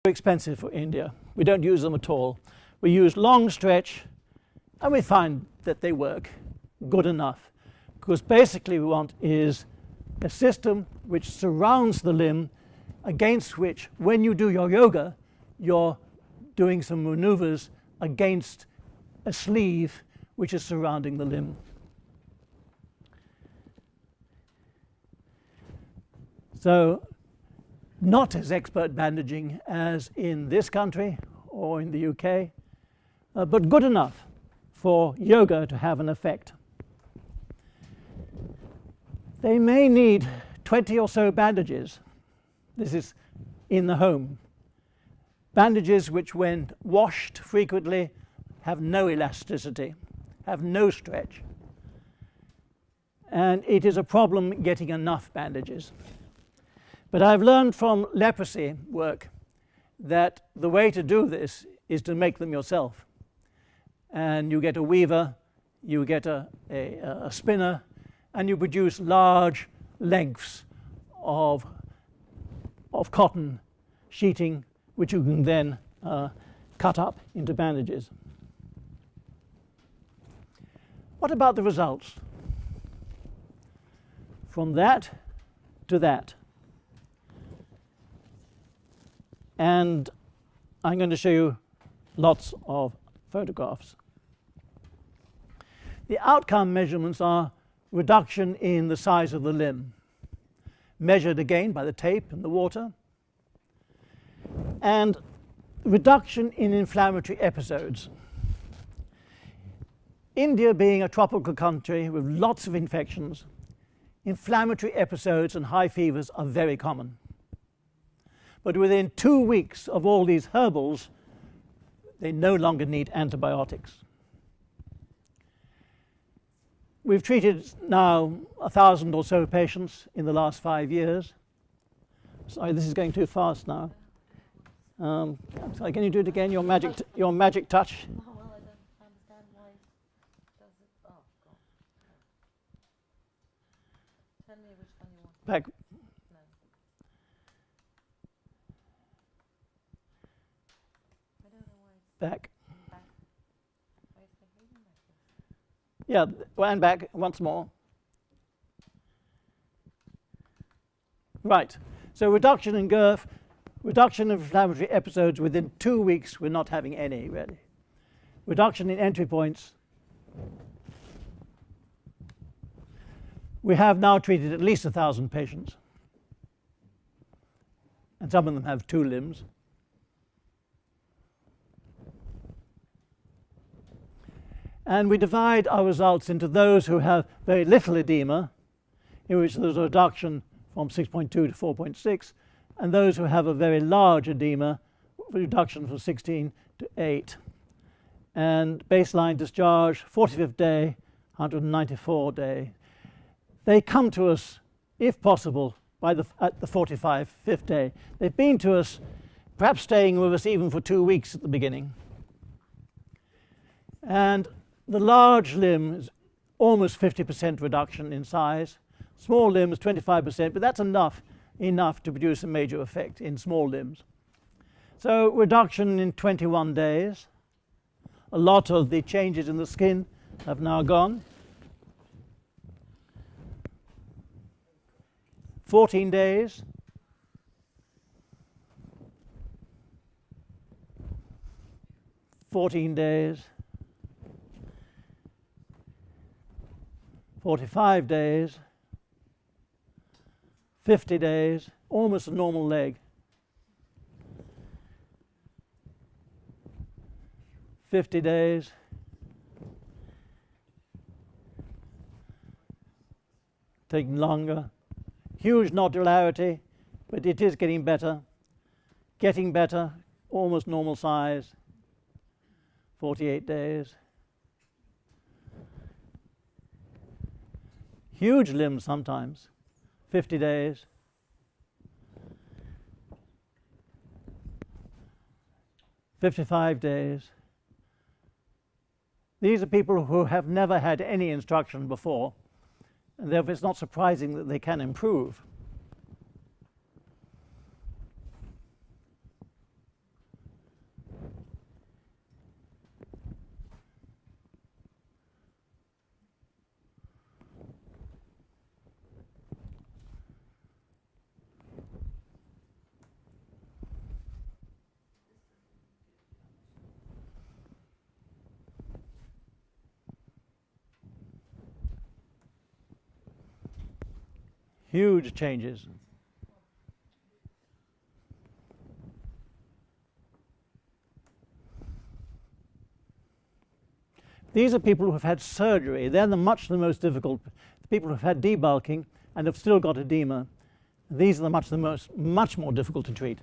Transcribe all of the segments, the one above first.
expensive for India. We don't use them at all. We use long stretch, and we find that they work good enough. Because basically we want is a system which surrounds the limb, against which, when you do your yoga, you're doing some maneuvers against a sleeve which is surrounding the limb. So, not as expert bandaging as in this country or in the UK, but good enough for yoga to have an effect. They may need 20 or so bandages. This is in the home. Bandages which, when washed frequently, have no elasticity, have no stretch. And it is a problem getting enough bandages. But I've learned from leprosy work that the way to do this is to make them yourself. And you get a weaver, you get a spinner, and you produce large lengths of cotton sheeting, which you can then cut up into bandages. What about the results? From that to that. And I'm going to show you lots of photographs. The outcome measurements are reduction in the size of the limb, measured again by the tape and the water, and reduction in inflammatory episodes. India being a tropical country with lots of infections, inflammatory episodes and high fevers are very common. But within 2 weeks of all these herbals, they no longer need antibiotics. We've treated now 1,000 or so patients in the last 5 years. Sorry, this is going too fast now. Sorry, can you do it again? Your magic touch. Oh, well, I don't understand why it does it. Oh, God. Tell me which one you want. Back. No. I don't know why it's Back. back. Why is it moving like this? Yeah, and back once more. Right. So reduction in girth, reduction in inflammatory episodes within 2 weeks. We're not having any, really. Reduction in entry points. We have now treated at least 1,000 patients. And some of them have 2 limbs. And we divide our results into those who have very little edema, in which there's a reduction from 6.2 to 4.6, and those who have a very large edema, reduction from 16 to 8. And baseline discharge, 45th day, 194 day. They come to us, if possible, at the 45th day. They've been to us, perhaps staying with us even for 2 weeks at the beginning. And the large limb is almost 50% reduction in size. Small limbs, 25%, but that's enough to produce a major effect in small limbs. So reduction in 21 days. A lot of the changes in the skin have now gone. 14 days. 14 days. 45 days. 50 days, almost a normal leg. 50 days. Taking longer. Huge nodularity, but it is getting better. Getting better, almost normal size. 48 days. Huge limbs sometimes. 50 days. "55 days. These are people who have never had any instruction before, and therefore it's not surprising that they can improve. Huge changes. These are people who have had surgery. They're the most difficult. The people who have had debulking and have still got edema. These are much more difficult to treat.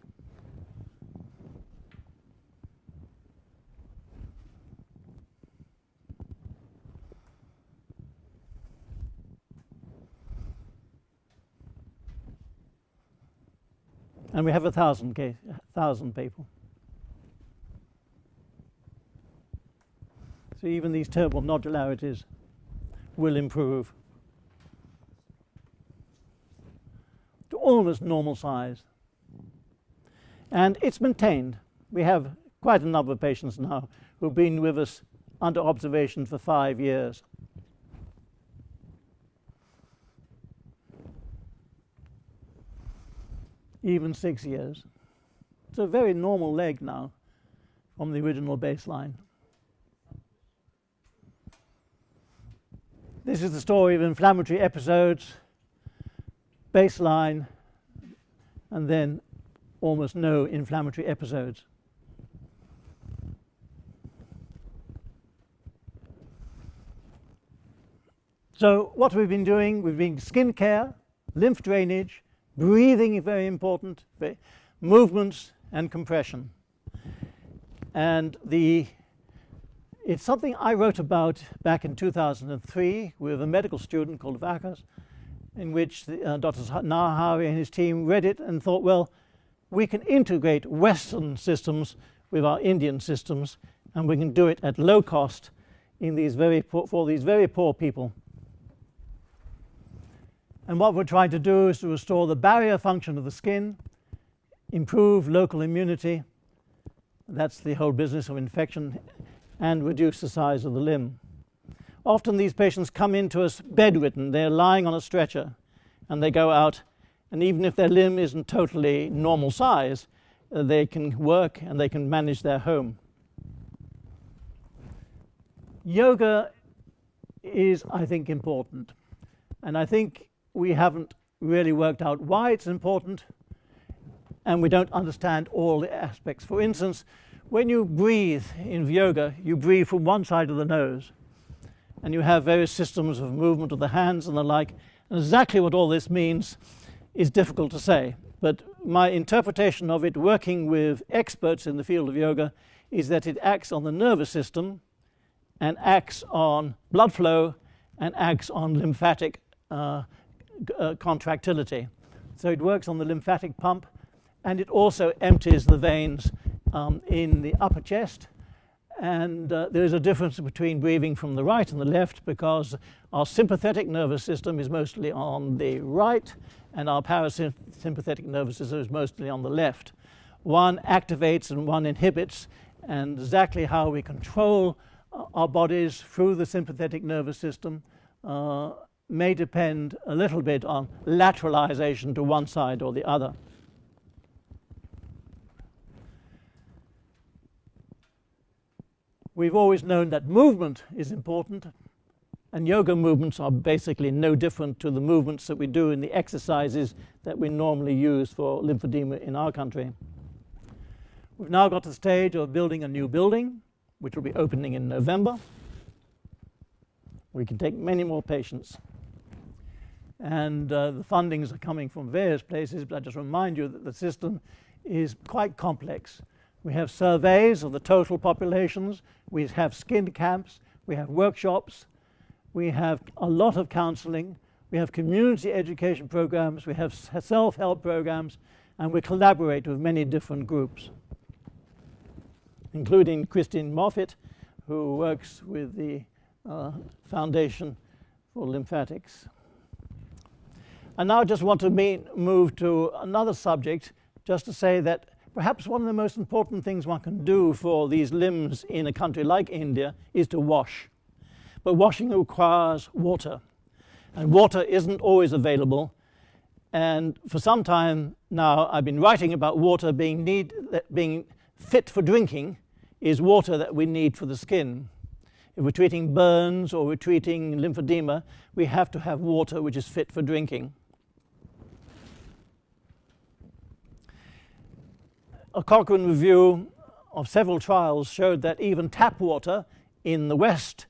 And we have 1,000 people. So even these terrible nodularities will improve to almost normal size. And it's maintained. We have quite a number of patients now who've been with us under observation for 5 years. Even 6 years. It's a very normal leg now from the original baseline. This is the story of inflammatory episodes, baseline, and then almost no inflammatory episodes. So what we've been doing, we've been skin care, lymph drainage, breathing is very important, movements and compression. And it's something I wrote about back in 2003 with a medical student called Vakas, in which Dr. Nahari and his team read it and thought, well, we can integrate Western systems with our Indian systems, and we can do it at low cost in for these very poor people. And what we're trying to do is to restore the barrier function of the skin, improve local immunity, that's the whole business of infection, and reduce the size of the limb. Often these patients come into us bedridden. They're lying on a stretcher, and they go out, and even if their limb isn't totally normal size, they can work and they can manage their home. Yoga is, I think, important. And I think we haven't really worked out why it's important, and we don't understand all the aspects. For instance, when you breathe in yoga, you breathe from one side of the nose, and you have various systems of movement of the hands and the like. And exactly what all this means is difficult to say. But my interpretation of it, working with experts in the field of yoga, is that it acts on the nervous system and acts on blood flow and acts on lymphatic contractility. So it works on the lymphatic pump, and it also empties the veins in the upper chest. And there is a difference between breathing from the right and the left, because our sympathetic nervous system is mostly on the right and our parasympathetic nervous system is mostly on the left. One activates and one inhibits, and exactly how we control our bodies through the sympathetic nervous system may depend a little bit on lateralization to one side or the other. We've always known that movement is important, and yoga movements are basically no different to the movements that we do in the exercises that we normally use for lymphedema in our country. We've now got to the stage of building a new building, which will be opening in November. We can take many more patients. And the fundings are coming from various places, but I just remind you that the system is quite complex. We have surveys of the total populations, we have skin camps, we have workshops, we have a lot of counseling, we have community education programs, we have self-help programs, and we collaborate with many different groups, including Christine Moffat, who works with the Foundation for Lymphatics. I now just want to move to another subject, just to say that perhaps one of the most important things one can do for these limbs in a country like India is to wash. But washing requires water, and water isn't always available. And for some time now, I've been writing about water being fit for drinking is water that we need for the skin. If we're treating burns or we're treating lymphedema, we have to have water which is fit for drinking. A Cochrane review of several trials showed that even tap water in the West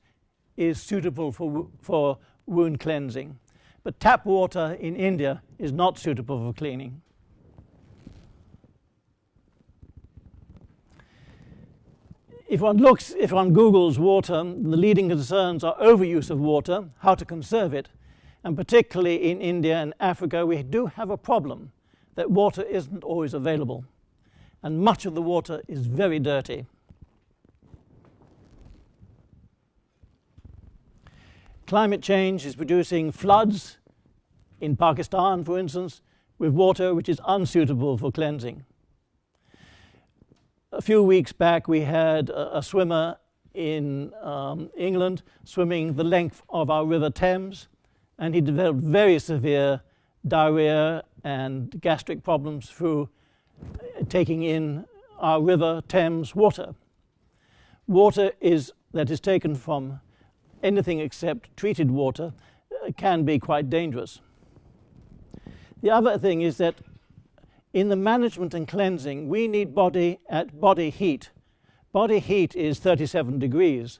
is suitable for wound cleansing. But tap water in India is not suitable for cleaning. If one Googles water, the leading concerns are overuse of water, how to conserve it, and particularly in India and Africa we do have a problem that water isn't always available, and much of the water is very dirty. Climate change is producing floods in Pakistan, for instance, with water which is unsuitable for cleansing. A few weeks back we had a swimmer in England swimming the length of our River Thames, and he developed very severe diarrhea and gastric problems through taking in our River Thames water. Water that is taken from anything except treated water can be quite dangerous. The other thing is that in the management and cleansing, we need body heat. Body heat is 37 degrees.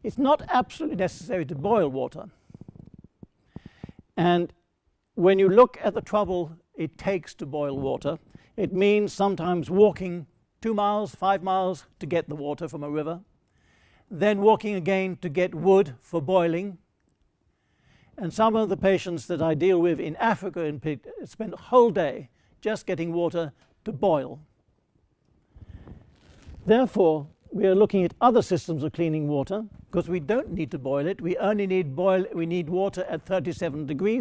It's not absolutely necessary to boil water. And when you look at the trouble it takes to boil water, it means sometimes walking 2 miles, 5 miles to get the water from a river, then walking again to get wood for boiling. And some of the patients that I deal with in Africa spend a whole day just getting water to boil. Therefore, we are looking at other systems of cleaning water because we don't need to boil it. We only need water at 37 degrees.